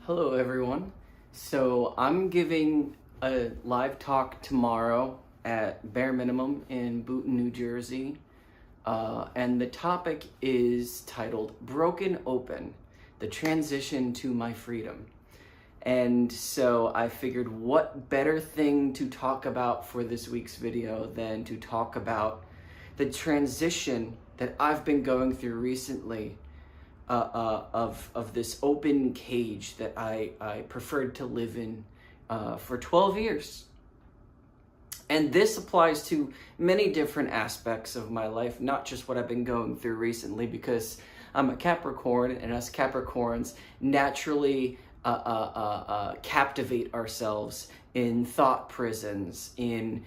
Hello, everyone. So I'm giving a live talk tomorrow at Bare Minimum in Boonton, New Jersey. And the topic is titled Broken Open, the Transition to My Freedom. And so I figured what better thing to talk about for this week's video than to talk about the transition that I've been going through recently of this open cage that I preferred to live in for 12 years. And this applies to many different aspects of my life, not just what I've been going through recently, because I'm a Capricorn, and us Capricorns naturally captivate ourselves in thought prisons, in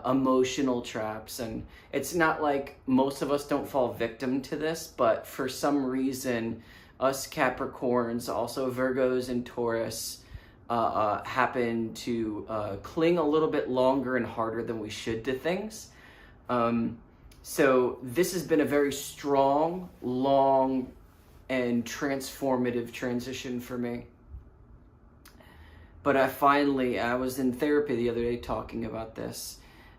emotional traps. And it's not like most of us don't fall victim to this, but for some reason, us Capricorns, also Virgos and Taurus, happen to cling a little bit longer and harder than we should to things. So this has been a very strong, long, and transformative transition for me. But I was in therapy the other day talking about this.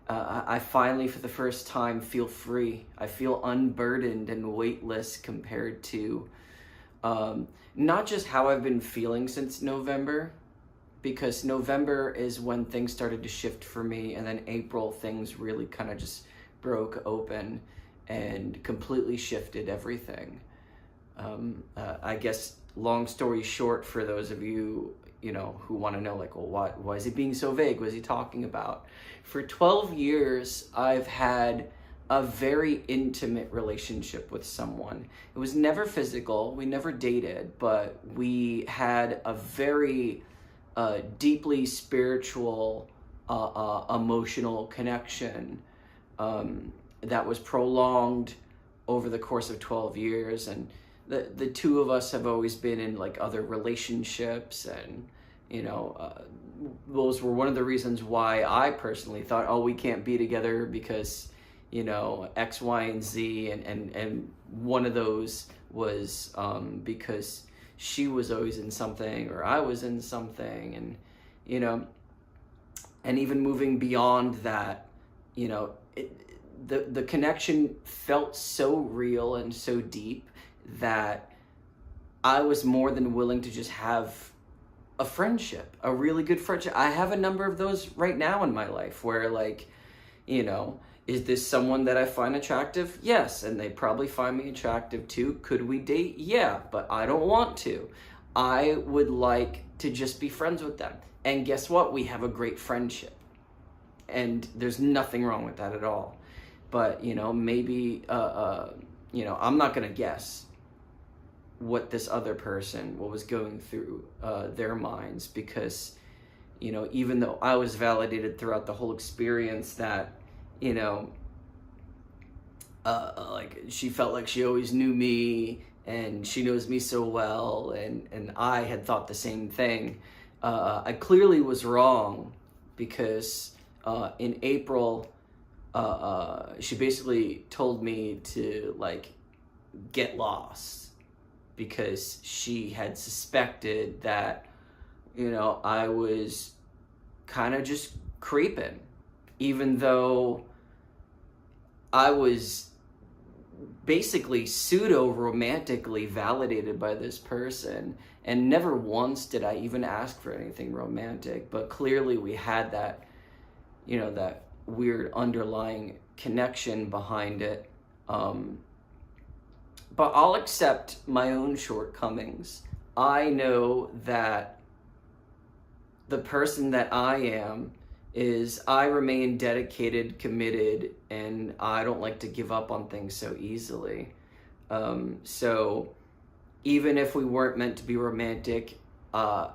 I finally, for the first time, feel free. I feel unburdened and weightless compared to not just how I've been feeling since November, because November is when things started to shift for me, and then April, things really kind of just broke open and completely shifted everything. I guess, long story short, for those of you who want to know, like, well, why is he being so vague? What is he talking about? For 12 years, I've had a very intimate relationship with someone. It was never physical. We never dated, but we had a very deeply spiritual, emotional connection that was prolonged over the course of 12 years. And the two of us have always been in like other relationships, and those were one of the reasons why I personally thought, oh, we can't be together because X, Y, and Z, and one of those was because she was always in something or I was in something, and and even moving beyond that, the connection felt so real and so deep that I was more than willing to just have a friendship, a really good friendship. I have a number of those right now in my life where, like, is this someone that I find attractive? Yes. And they probably find me attractive too. Could we date? Yeah, but I don't want to. I would like to just be friends with them. And guess what? We have a great friendship. And there's nothing wrong with that at all. But, maybe, I'm not going to guess what this other person, what was going through their minds, because, even though I was validated throughout the whole experience that, like, she felt like she always knew me and she knows me so well, and I had thought the same thing. I clearly was wrong, because in April, she basically told me to, like, get lost, because she had suspected that, I was kind of just creeping, even though I was basically pseudo-romantically validated by this person, and never once did I even ask for anything romantic, but clearly we had that, that weird underlying connection behind it. But I'll accept my own shortcomings. I know that the person that I am I remain dedicated, committed, and I don't like to give up on things so easily. So even if we weren't meant to be romantic,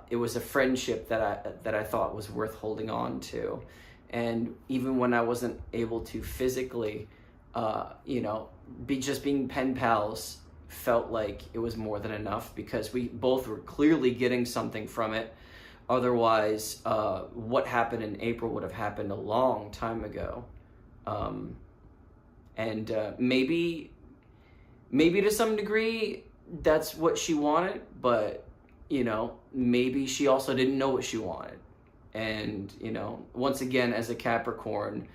it was a friendship that I thought was worth holding on to. And even when I wasn't able to physically, being pen pals felt like it was more than enough, because we both were clearly getting something from it. Otherwise, what happened in April would have happened a long time ago. And maybe to some degree that's what she wanted, but maybe she also didn't know what she wanted. And, once again, as a Capricorn,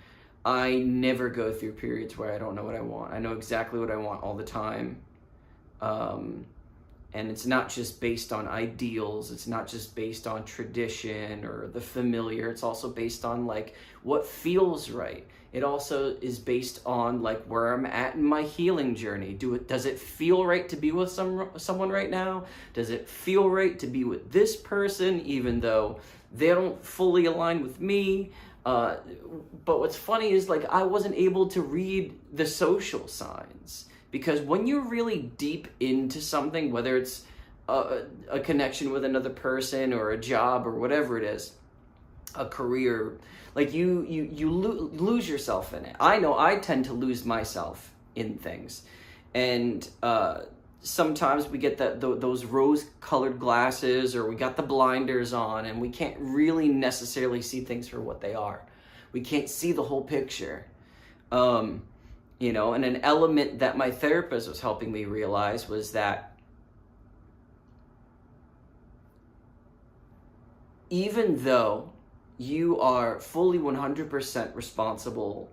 I never go through periods where I don't know what I want. I know exactly what I want all the time. And it's not just based on ideals. It's not just based on tradition or the familiar. It's also based on like what feels right. It also is based on like where I'm at in my healing journey. Does it feel right to be with someone right now? Does it feel right to be with this person even though they don't fully align with me? But what's funny is like I wasn't able to read the social signs, because when you're really deep into something, whether it's a connection with another person or a job or whatever it is, a career, like you lose yourself in it. I know I tend to lose myself in things, and sometimes we get those rose-colored glasses, or we got the blinders on, and we can't really necessarily see things for what they are. We can't see the whole picture. And an element that my therapist was helping me realize was that even though you are fully 100% responsible,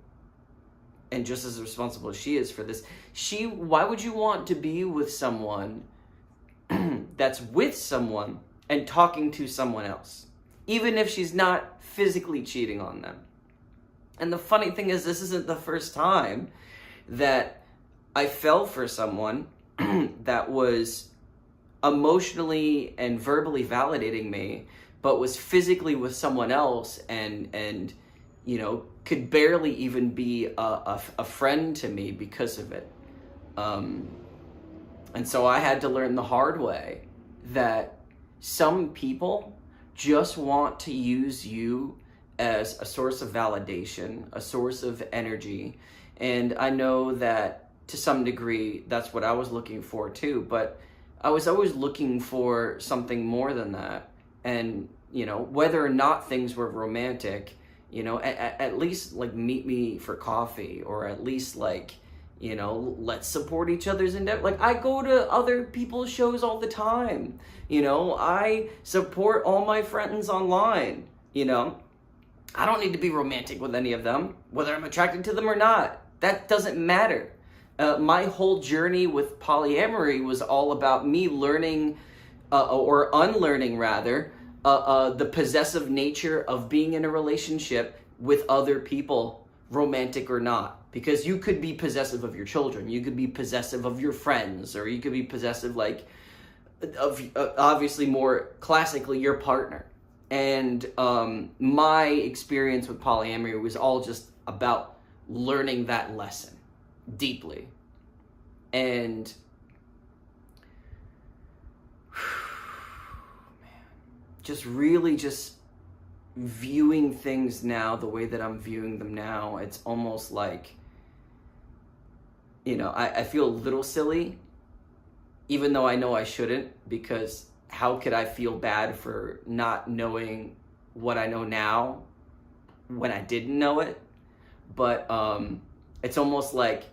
and just as responsible as she is for this, why would you want to be with someone that's with someone and talking to someone else, even if she's not physically cheating on them? And the funny thing is, this isn't the first time that I fell for someone that was emotionally and verbally validating me, but was physically with someone else and could barely even be a friend to me because of it. And so I had to learn the hard way that some people just want to use you as a source of validation, a source of energy. And I know that to some degree, that's what I was looking for too, but I was always looking for something more than that. And, whether or not things were romantic, at least like meet me for coffee, or at least like, let's support each other's endeavor. Like I go to other people's shows all the time. I support all my friends online. I don't need to be romantic with any of them, whether I'm attracted to them or not. That doesn't matter. My whole journey with polyamory was all about me learning, or unlearning rather, the possessive nature of being in a relationship with other people, romantic or not. Because you could be possessive of your children, you could be possessive of your friends, or you could be possessive of obviously more classically your partner. And my experience with polyamory was all just about learning that lesson deeply. And just really just viewing things now the way that I'm viewing them now, it's almost like, I feel a little silly, even though I know I shouldn't, because how could I feel bad for not knowing what I know now when I didn't know it? But it's almost like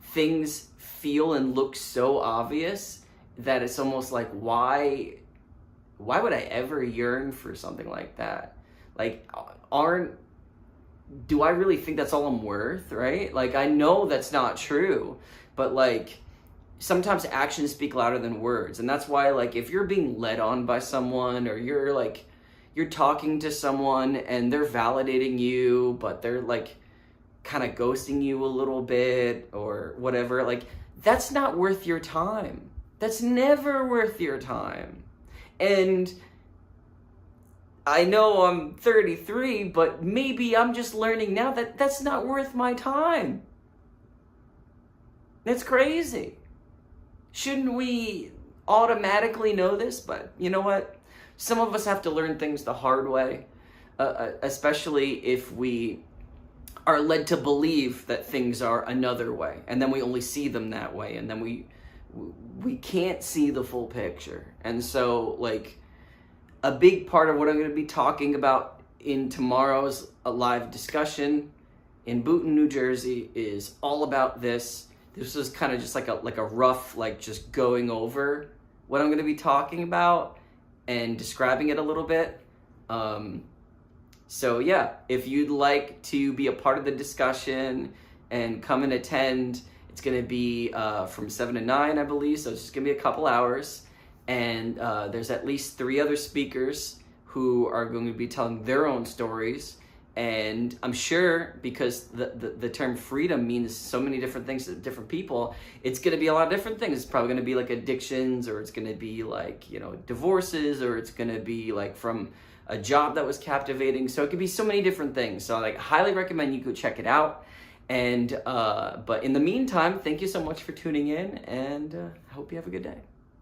things feel and look so obvious that it's almost like, why would I ever yearn for something like that? Like, do I really think that's all I'm worth, right? Like, I know that's not true, but like, sometimes actions speak louder than words. And that's why, like, if you're being led on by someone, or you're talking to someone and they're validating you, but they're like kind of ghosting you a little bit or whatever, like, that's not worth your time. That's never worth your time. And I know I'm 33, but maybe I'm just learning now that that's not worth my time. That's crazy. Shouldn't we automatically know this? But you know what? Some of us have to learn things the hard way, especially if we are led to believe that things are another way, and then we only see them that way, and then we can't see the full picture. And so, like, a big part of what I'm going to be talking about in tomorrow's live discussion in Boonton, New Jersey, is all about this. This is kind of just like a rough, like, just going over what I'm going to be talking about. and describing it a little bit. So yeah, if you'd like to be a part of the discussion and come and attend, it's going to be from 7 to 9, I believe, so it's just going to be a couple hours. And there's at least 3 other speakers who are going to be telling their own stories. And I'm sure, because the term freedom means so many different things to different people, it's going to be a lot of different things. It's probably going to be like addictions, or it's going to be like, divorces, or it's going to be like from a job that was captivating. So it could be so many different things. So I highly recommend you go check it out. And but in the meantime, thank you so much for tuning in, and I hope you have a good day.